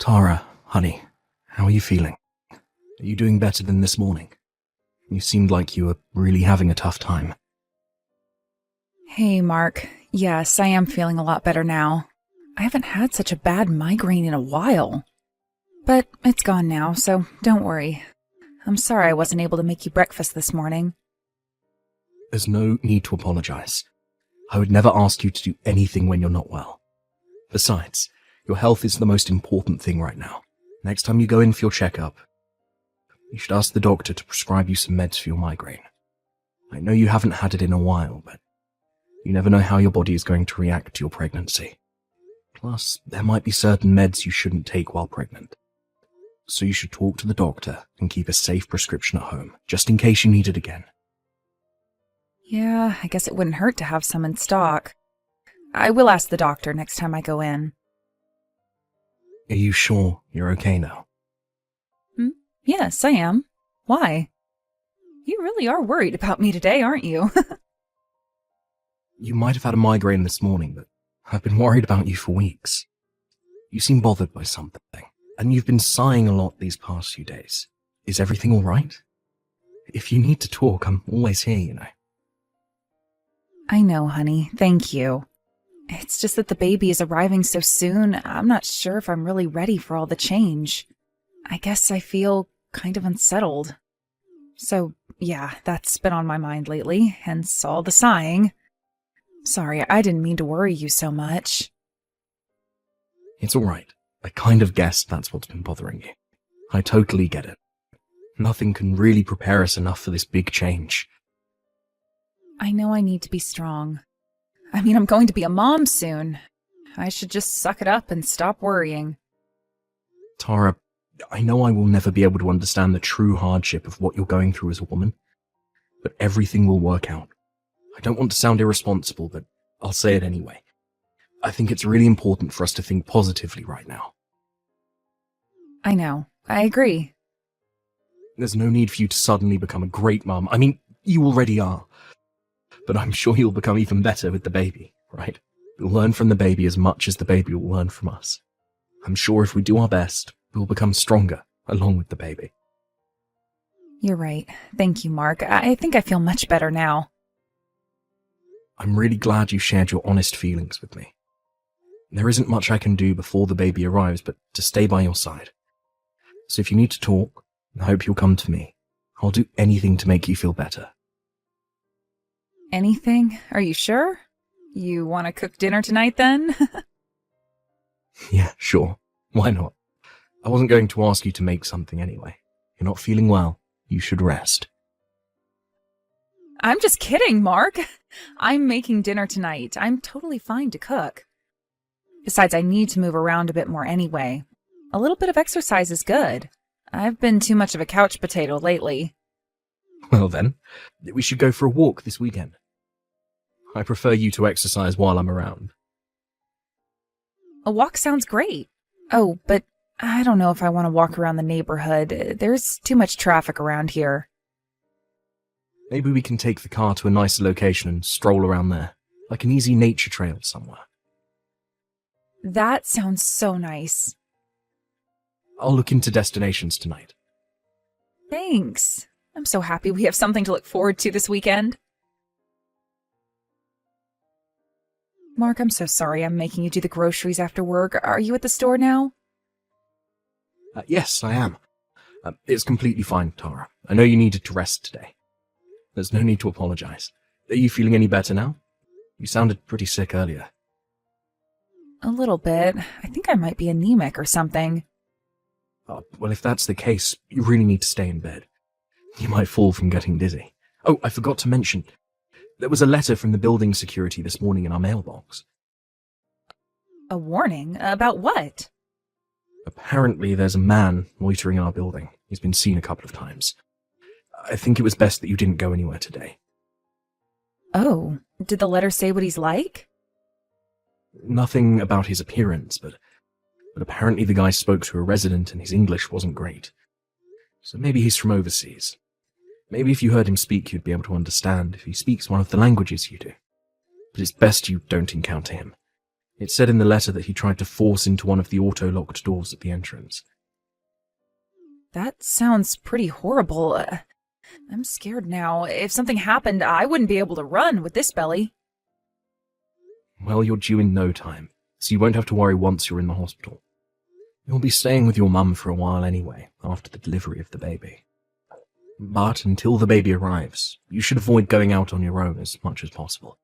Tara, honey, how are you feeling? Are you doing better than this morning? You seemed like you were really having a tough time. Hey, Mark. Yes, I am feeling a lot better now. I haven't had such a bad migraine in a while. But it's gone now, so don't worry. I'm sorry I wasn't able to make you breakfast this morning. There's no need to apologize. I would never ask you to do anything when you're not well. Besides, your health is the most important thing right now. Next time you go in for your checkup, you should ask the doctor to prescribe you some meds for your migraine. I know you haven't had it in a while, but you never know how your body is going to react to your pregnancy. Plus, there might be certain meds you shouldn't take while pregnant. So you should talk to the doctor and keep a safe prescription at home, just in case you need it again. Yeah, I guess it wouldn't hurt to have some in stock. I will ask the doctor next time I go in. Are you sure you're okay now? Yes, I am. Why? You really are worried about me today, aren't you? You might have had a migraine this morning, but I've been worried about you for weeks. You seem bothered by something, and you've been sighing a lot these past few days. Is everything all right? If you need to talk, I'm always here, you know. I know, honey. Thank you. It's just that the baby is arriving so soon, I'm not sure if I'm really ready for all the change. I guess I feel kind of unsettled. So, yeah, that's been on my mind lately, hence all the sighing. Sorry, I didn't mean to worry you so much. It's all right. I kind of guessed that's what's been bothering you. I totally get it. Nothing can really prepare us enough for this big change. I know I need to be strong. I mean, I'm going to be a mom soon. I should just suck it up and stop worrying. Tara, I know I will never be able to understand the true hardship of what you're going through as a woman, but everything will work out. I don't want to sound irresponsible, but I'll say it anyway. I think it's really important for us to think positively right now. I know. I agree. There's no need for you to suddenly become a great mum. I mean, you already are. But I'm sure you'll become even better with the baby, right? We'll learn from the baby as much as the baby will learn from us. I'm sure if we do our best, we'll become stronger along with the baby. You're right. Thank you, Mark. I think I feel much better now. I'm really glad you shared your honest feelings with me. There isn't much I can do before the baby arrives but to stay by your side. So if you need to talk, I hope you'll come to me. I'll do anything to make you feel better. Anything? Are you sure? You want to cook dinner tonight, then? Yeah, sure. Why not? I wasn't going to ask you to make something anyway. You're not feeling well. You should rest. I'm just kidding, Mark. I'm making dinner tonight. I'm totally fine to cook. Besides, I need to move around a bit more anyway. A little bit of exercise is good. I've been too much of a couch potato lately. Well then, we should go for a walk this weekend. I prefer you to exercise while I'm around. A walk sounds great. Oh, but I don't know if I want to walk around the neighborhood. There's too much traffic around here. Maybe we can take the car to a nicer location and stroll around there, like an easy nature trail somewhere. That sounds so nice. I'll look into destinations tonight. Thanks. I'm so happy we have something to look forward to this weekend. Mark, I'm so sorry I'm making you do the groceries after work. Are you at the store now? Yes, I am. It's completely fine, Tara. I know you needed to rest today. There's no need to apologize. Are you feeling any better now? You sounded pretty sick earlier. A little bit. I think I might be anemic or something. Well, if that's the case, you really need to stay in bed. You might fall from getting dizzy. Oh, I forgot to mention. There was a letter from the building security this morning in our mailbox. A warning? About what? Apparently there's a man loitering in our building. He's been seen a couple of times. I think it was best that you didn't go anywhere today. Oh, did the letter say what he's like? Nothing about his appearance, but apparently the guy spoke to a resident and his English wasn't great. So maybe he's from overseas. Maybe if you heard him speak, you'd be able to understand if he speaks one of the languages you do. But it's best you don't encounter him. It said in the letter that he tried to force into one of the auto-locked doors at the entrance. That sounds pretty horrible. I'm scared now. If something happened, I wouldn't be able to run with this belly. Well, you're due in no time, so you won't have to worry once you're in the hospital. You'll be staying with your mum for a while anyway, after the delivery of the baby. But until the baby arrives, you should avoid going out on your own as much as possible.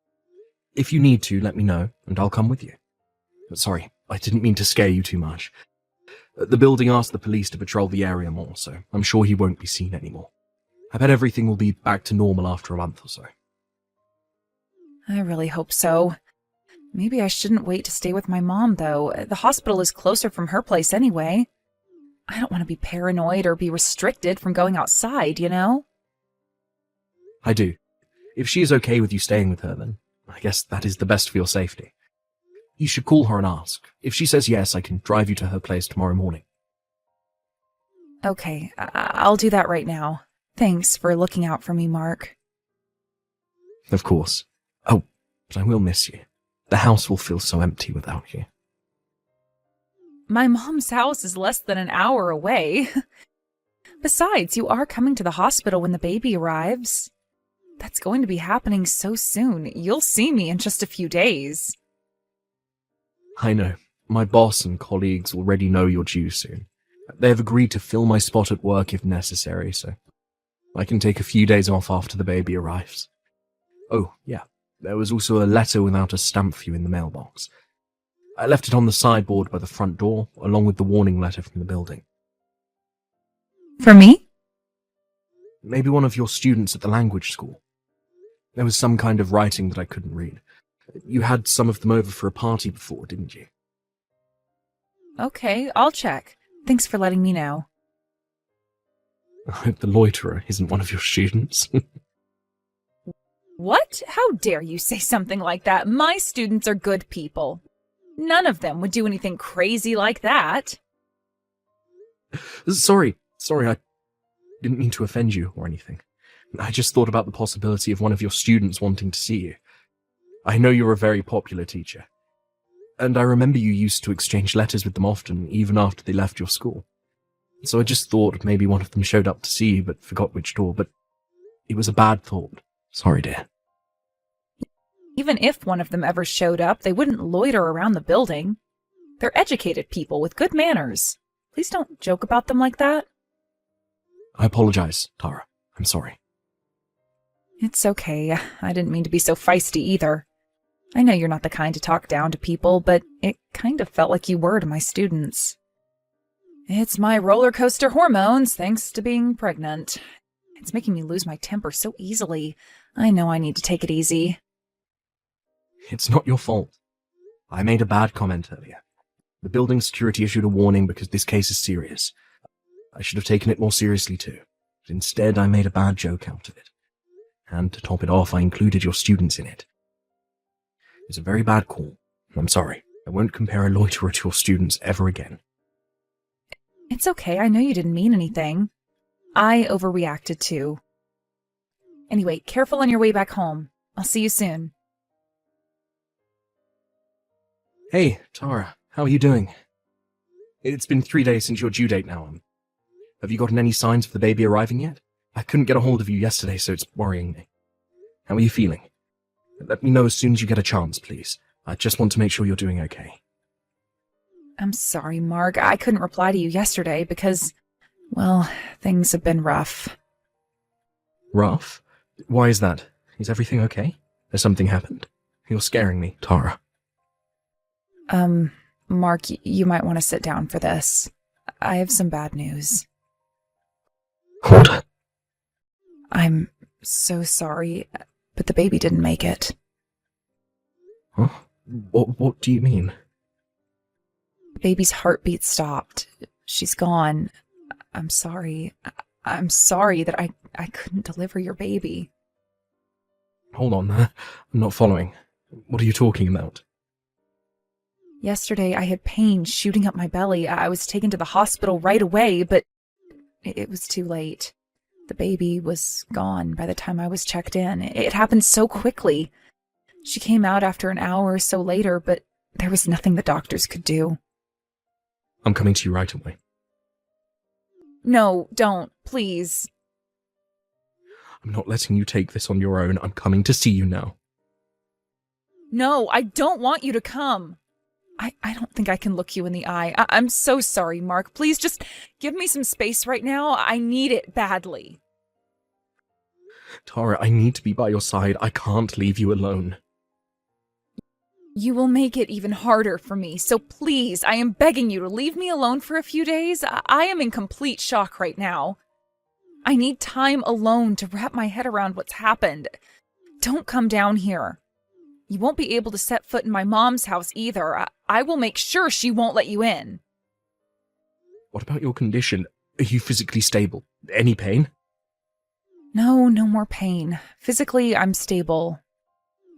If you need to, let me know, and I'll come with you. Sorry, I didn't mean to scare you too much. The building asked the police to patrol the area more, so I'm sure he won't be seen anymore. I bet everything will be back to normal after a month or so. I really hope so. Maybe I shouldn't wait to stay with my mom, though. The hospital is closer from her place anyway. I don't want to be paranoid or be restricted from going outside, you know? I do. If she is okay with you staying with her, then I guess that is the best for your safety. You should call her and ask. If she says yes, I can drive you to her place tomorrow morning. Okay, I'll do that right now. Thanks for looking out for me, Mark. Of course. Oh, but I will miss you. The house will feel so empty without you. My mom's house is less than an hour away. Besides, you are coming to the hospital when the baby arrives. That's going to be happening so soon. You'll see me in just a few days. I know. My boss and colleagues already know you're due soon. They have agreed to fill my spot at work if necessary, so I can take a few days off after the baby arrives. Oh, yeah. There was also a letter without a stamp for you in the mailbox. I left it on the sideboard by the front door, along with the warning letter from the building. For me? Maybe one of your students at the language school. There was some kind of writing that I couldn't read. You had some of them over for a party before, didn't you? Okay, I'll check. Thanks for letting me know. I hope the loiterer isn't one of your students. What? How dare you say something like that? My students are good people. None of them would do anything crazy like that. Sorry, I didn't mean to offend you or anything. I just thought about the possibility of one of your students wanting to see you. I know you're a very popular teacher, and I remember you used to exchange letters with them often, even after they left your school. So I just thought maybe one of them showed up to see you but forgot which door, but it was a bad thought. Sorry, dear. Even if one of them ever showed up, they wouldn't loiter around the building. They're educated people with good manners. Please don't joke about them like that. I apologize, Tara. I'm sorry. It's okay. I didn't mean to be so feisty either. I know you're not the kind to talk down to people, but it kind of felt like you were to my students. It's my roller coaster hormones, thanks to being pregnant. It's making me lose my temper so easily. I know I need to take it easy. It's not your fault. I made a bad comment earlier. The building security issued a warning because this case is serious. I should have taken it more seriously too, but instead I made a bad joke out of it. And to top it off, I included your students in it. It's a very bad call. I'm sorry. I won't compare a loiterer to your students ever again. It's okay. I know you didn't mean anything. I overreacted too. Anyway, careful on your way back home. I'll see you soon. Hey, Tara. How are you doing? It's been 3 days since your due date now. Have you gotten any signs of the baby arriving yet? I couldn't get a hold of you yesterday, so it's worrying me. How are you feeling? Let me know as soon as you get a chance, please. I just want to make sure you're doing okay. I'm sorry, Mark. I couldn't reply to you yesterday because, well, things have been rough. Rough? Why is that? Is everything okay? Has something happened? You're scaring me, Tara. Mark, you might want to sit down for this. I have some bad news. What? I'm so sorry, but the baby didn't make it. Huh? What do you mean? The baby's heartbeat stopped. She's gone. I'm sorry. I'm sorry that I couldn't deliver your baby. Hold on, I'm not following. What are you talking about? Yesterday I had pain shooting up my belly. I was taken to the hospital right away, but it was too late. The baby was gone by the time I was checked in. It happened so quickly. She came out after an hour or so later, but There was nothing the doctors could do. I'm coming to you right away. No, don't, please. I'm not letting you take this on your own. I'm coming to see you now. No, I don't want you to come. I don't think I can look you in the eye. I'm so sorry, Mark. Please just give me some space right now. I need it badly. Tara, I need to be by your side. I can't leave you alone. You will make it even harder for me, so please, I am begging you to leave me alone for a few days. I am in complete shock right now. I need time alone to wrap my head around what's happened. Don't come down here. You won't be able to set foot in my mom's house either. I will make sure she won't let you in. What about your condition? Are you physically stable? Any pain? No more pain. Physically, I'm stable.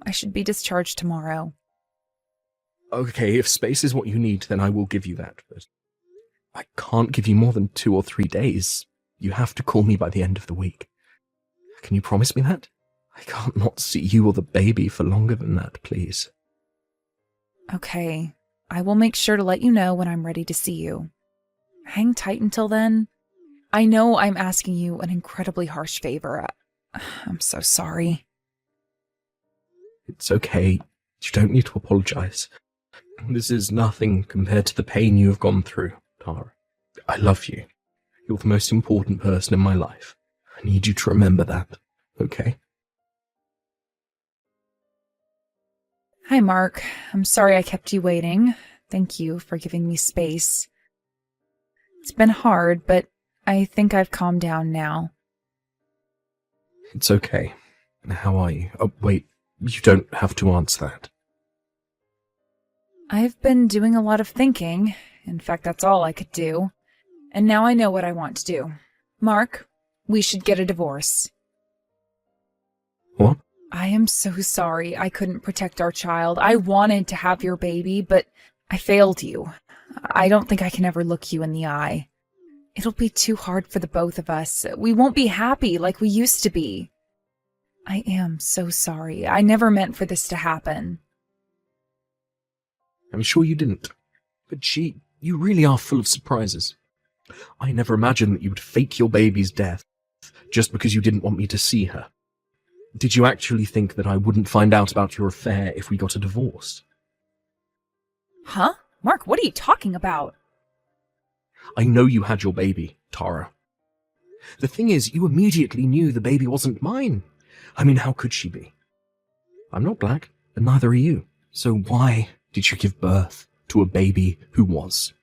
I should be discharged tomorrow. Okay, if space is what you need, then I will give you that, but I can't give you more than 2 or 3 days. You have to call me by the end of the week. Can you promise me that? I can't not see you or the baby for longer than that, please. Okay, I will make sure to let you know when I'm ready to see you. Hang tight until then. I know I'm asking you an incredibly harsh favor. I'm so sorry. It's okay. You don't need to apologize. This is nothing compared to the pain you have gone through, Tara. I love you. You're the most important person in my life. I need you to remember that, okay? Hi, Mark. I'm sorry I kept you waiting. Thank you for giving me space. It's been hard, but I think I've calmed down now. It's okay. How are you? Oh, wait. You don't have to answer that. I've been doing a lot of thinking. In fact, that's all I could do. And now I know what I want to do. Mark, we should get a divorce. What? I am so sorry I couldn't protect our child. I wanted to have your baby, but I failed you. I don't think I can ever look you in the eye. It'll be too hard for the both of us. We won't be happy like we used to be. I am so sorry. I never meant for this to happen. I'm sure you didn't. But you really are full of surprises. I never imagined that you would fake your baby's death just because you didn't want me to see her. Did you actually think that I wouldn't find out about your affair if we got a divorce? Huh? Mark, what are you talking about? I know you had your baby, Tara. The thing is, you immediately knew the baby wasn't mine. I mean, how could she be? I'm not black, and neither are you. So why did you give birth to a baby who was?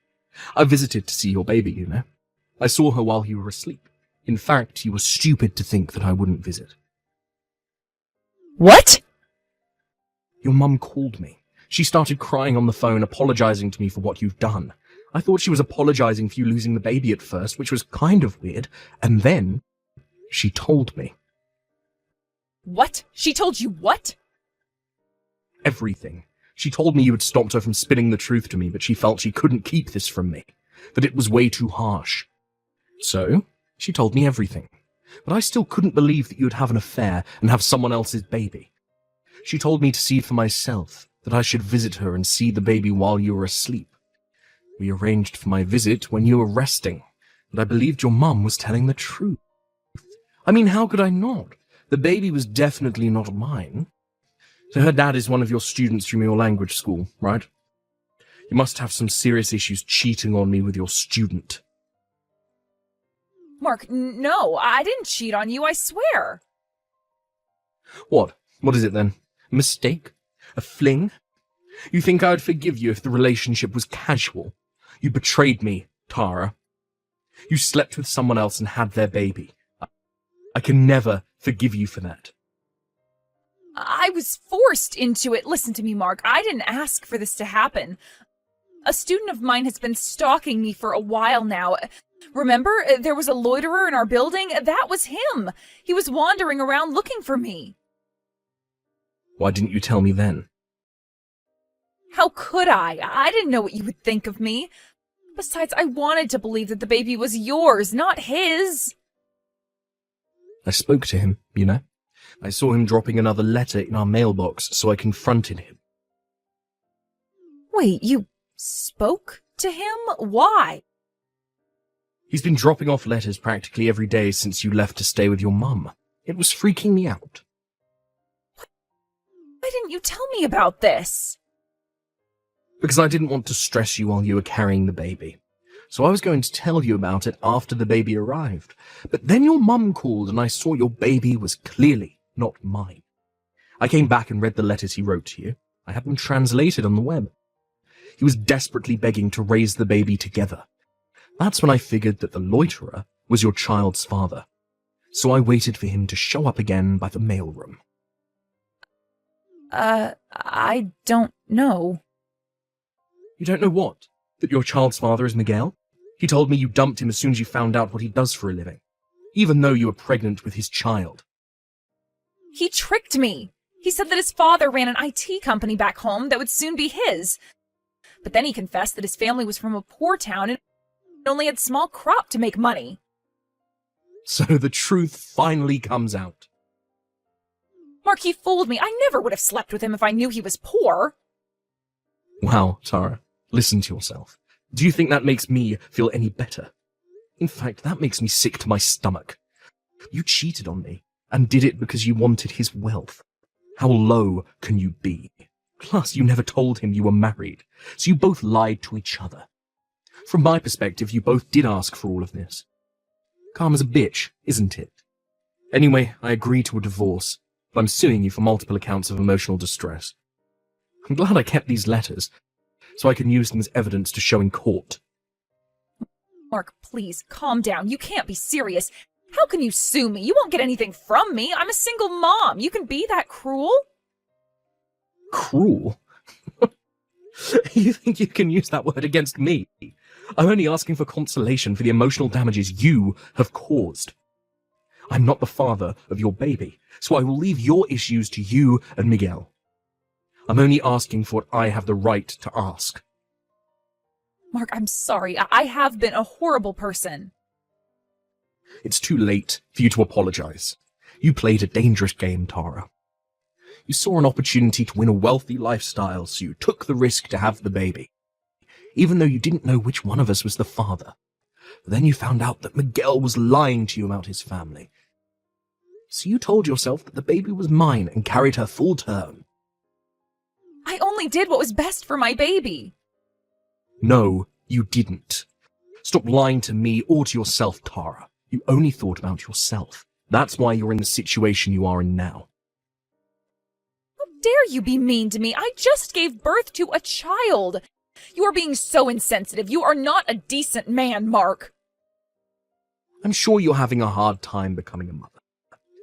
I visited to see your baby, you know. I saw her while you were asleep. In fact, you were stupid to think that I wouldn't visit. What? Your mum called me. She started crying on the phone, apologizing to me for what you've done. I thought she was apologizing for you losing the baby at first, which was kind of weird, and then she told me. What? She told you what? Everything. She told me you had stopped her from spinning the truth to me, but she felt she couldn't keep this from me, that it was way too harsh. So, she told me everything. But I still couldn't believe that you'd have an affair and have someone else's baby. She told me to see for myself, that I should visit her and see the baby while you were asleep. We arranged for my visit when you were resting, and I believed your mum was telling the truth. I mean, how could I not? The baby was definitely not mine. So her dad is one of your students from your language school, right? You must have some serious issues cheating on me with your student. Mark, no, I didn't cheat on you, I swear. What? What is it then? A mistake? A fling? You think I would forgive you if the relationship was casual? You betrayed me, Tara. You slept with someone else and had their baby. I can never forgive you for that. I was forced into it. Listen to me, Mark. I didn't ask for this to happen. A student of mine has been stalking me for a while now. Remember, there was a loiterer in our building? That was him. He was wandering around looking for me. Why didn't you tell me then? How could I? I didn't know what you would think of me. Besides, I wanted to believe that the baby was yours, not his. I spoke to him, you know. I saw him dropping another letter in our mailbox, so I confronted him. Wait, you spoke to him? Why? He's been dropping off letters practically every day since you left to stay with your mum. It was freaking me out. Why didn't you tell me about this? Because I didn't want to stress you while you were carrying the baby. So I was going to tell you about it after the baby arrived. But then your mum called and I saw your baby was clearly not mine. I came back and read the letters he wrote to you. I had them translated on the web. He was desperately begging to raise the baby together. That's when I figured that the loiterer was your child's father. So I waited for him to show up again by the mailroom. I don't know. You don't know what? That your child's father is Miguel? He told me you dumped him as soon as you found out what he does for a living, even though you were pregnant with his child. He tricked me. He said that his father ran an IT company back home that would soon be his. But then he confessed that his family was from a poor town and only had small crop to make money. So the truth finally comes out. Mark, he fooled me. I never would have slept with him if I knew he was poor. Wow, Tara, listen to yourself. Do you think that makes me feel any better? In fact, that makes me sick to my stomach. You cheated on me, and did it because you wanted his wealth. How low can you be? Plus, you never told him you were married, so you both lied to each other. From my perspective, you both did ask for all of this. Karma's a bitch, isn't it? Anyway, I agreed to a divorce, but I'm suing you for multiple accounts of emotional distress. I'm glad I kept these letters, so I can use them as evidence to show in court. Mark, please, calm down. You can't be serious. How can you sue me? You won't get anything from me. I'm a single mom. You can be that cruel? Cruel? You think you can use that word against me? I'm only asking for consolation for the emotional damages you have caused. I'm not the father of your baby, so I will leave your issues to you and Miguel. I'm only asking for what I have the right to ask. Mark, I'm sorry. I have been a horrible person. It's too late for you to apologize. You played a dangerous game, Tara. You saw an opportunity to win a wealthy lifestyle, so you took the risk to have the baby, even though you didn't know which one of us was the father. But then you found out that Miguel was lying to you about his family. So you told yourself that the baby was mine and carried her full term. I only did what was best for my baby. No, you didn't. Stop lying to me or to yourself, Tara. You only thought about yourself. That's why you're in the situation you are in now. How dare you be mean to me? I just gave birth to a child. You are being so insensitive. You are not a decent man, Mark. I'm sure you're having a hard time becoming a mother.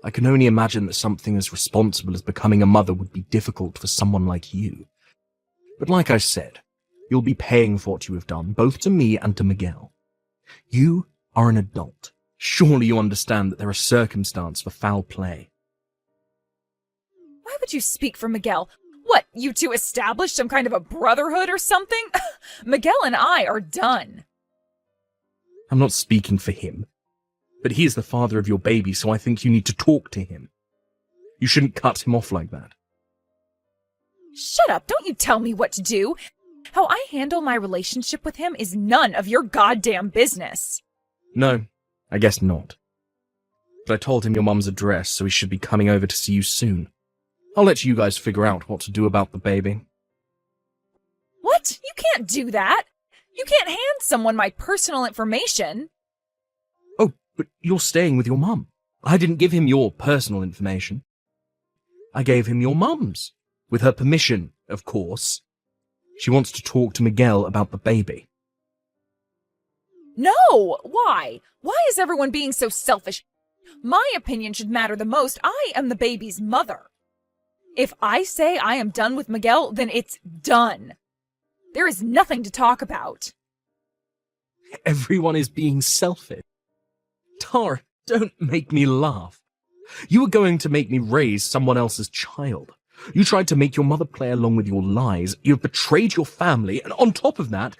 I can only imagine that something as responsible as becoming a mother would be difficult for someone like you. But like I said, you'll be paying for what you have done, both to me and to Miguel. You are an adult. Surely you understand that there are circumstances for foul play. Why would you speak for Miguel? What, you two established some kind of a brotherhood or something? Miguel and I are done. I'm not speaking for him. But he is the father of your baby, so I think you need to talk to him. You shouldn't cut him off like that. Shut up, don't you tell me what to do. How I handle my relationship with him is none of your goddamn business. No, I guess not. But I told him your mum's address, so he should be coming over to see you soon. I'll let you guys figure out what to do about the baby. What? You can't do that. You can't hand someone my personal information. Oh, but you're staying with your mum. I didn't give him your personal information. I gave him your mum's. With her permission, of course. She wants to talk to Miguel about the baby. No! Why? Why is everyone being so selfish? My opinion should matter the most. I am the baby's mother. If I say I am done with Miguel, then it's done. There is nothing to talk about. Everyone is being selfish. Tara, don't make me laugh. You were going to make me raise someone else's child. You tried to make your mother play along with your lies. You have betrayed your family, and on top of that,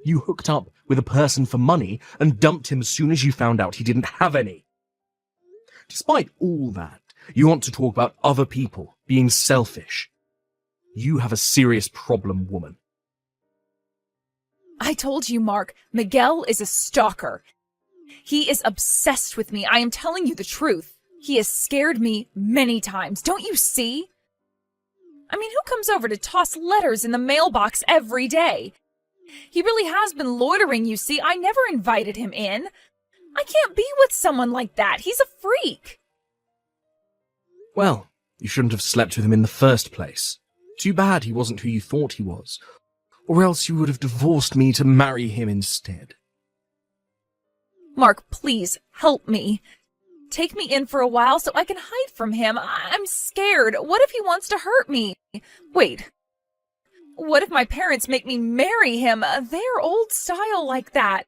you hooked up with a person for money and dumped him as soon as you found out he didn't have any. Despite all that, you want to talk about other people being selfish. You have a serious problem, woman. I told you, Mark, Miguel is a stalker. He is obsessed with me. I am telling you the truth. He has scared me many times. Don't you see? I mean, who comes over to toss letters in the mailbox every day? He really has been loitering, you see. I never invited him in. I can't be with someone like that. He's a freak. Well, you shouldn't have slept with him in the first place. Too bad he wasn't who you thought he was. Or else you would have divorced me to marry him instead. Mark, please, help me. Take me in for a while so I can hide from him. I'm scared. What if he wants to hurt me? Wait. What if my parents make me marry him? They're old style like that.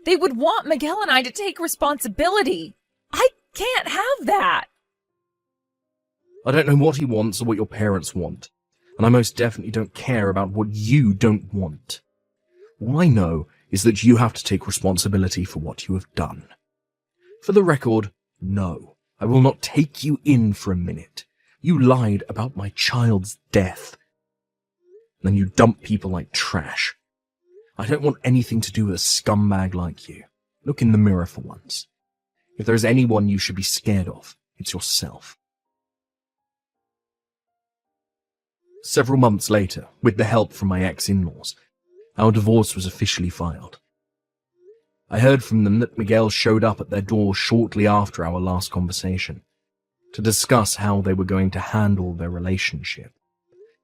They would want Miguel and I to take responsibility. I can't have that. I don't know what he wants or what your parents want, and I most definitely don't care about what you don't want. All I know is that you have to take responsibility for what you have done. For the record, no, I will not take you in for a minute. You lied about my child's death. Then you dump people like trash. I don't want anything to do with a scumbag like you. Look in the mirror for once. If there is anyone you should be scared of, it's yourself. Several months later, with the help from my ex-in-laws, our divorce was officially filed. I heard from them that Miguel showed up at their door shortly after our last conversation to discuss how they were going to handle their relationship.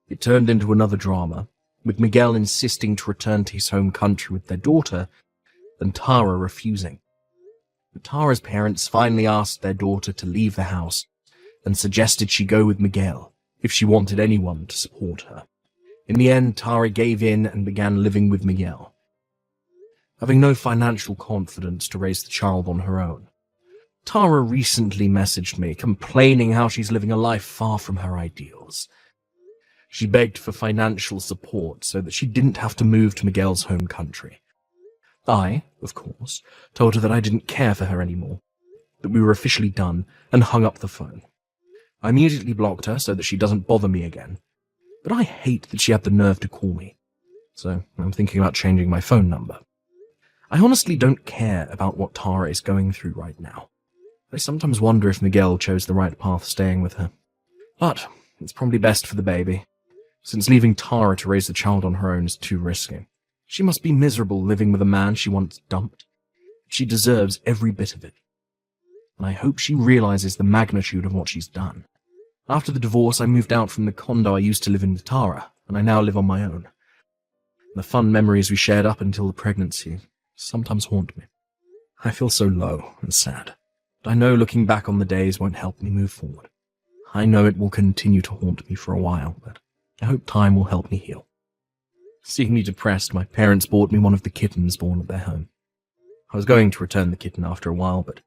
It turned into another drama, with Miguel insisting to return to his home country with their daughter, and Tara refusing. But Tara's parents finally asked their daughter to leave the house and suggested she go with Miguel if she wanted anyone to support her. In the end, Tara gave in and began living with Miguel. Having no financial confidence to raise the child on her own, Tara recently messaged me complaining how she's living a life far from her ideals. She begged for financial support so that she didn't have to move to Miguel's home country. I, of course, told her that I didn't care for her anymore, that we were officially done, and hung up the phone. I immediately blocked her so that she doesn't bother me again, but I hate that she had the nerve to call me, so I'm thinking about changing my phone number. I honestly don't care about what Tara is going through right now. I sometimes wonder if Miguel chose the right path staying with her. But it's probably best for the baby, since leaving Tara to raise the child on her own is too risky. She must be miserable living with a man she once dumped. She deserves every bit of it. And I hope she realizes the magnitude of what she's done. After the divorce, I moved out from the condo I used to live in with Tara, and I now live on my own. The fun memories we shared up until the pregnancy sometimes haunt me. I feel so low and sad, but I know looking back on the days won't help me move forward. I know it will continue to haunt me for a while, but I hope time will help me heal. Seeing me depressed, my parents bought me one of the kittens born at their home. I was going to return the kitten after a while, but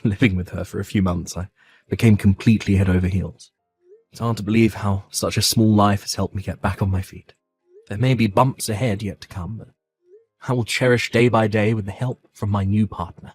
living with her for a few months, I became completely head over heels. It's hard to believe how such a small life has helped me get back on my feet. There may be bumps ahead yet to come, but I will cherish day by day with the help from my new partner.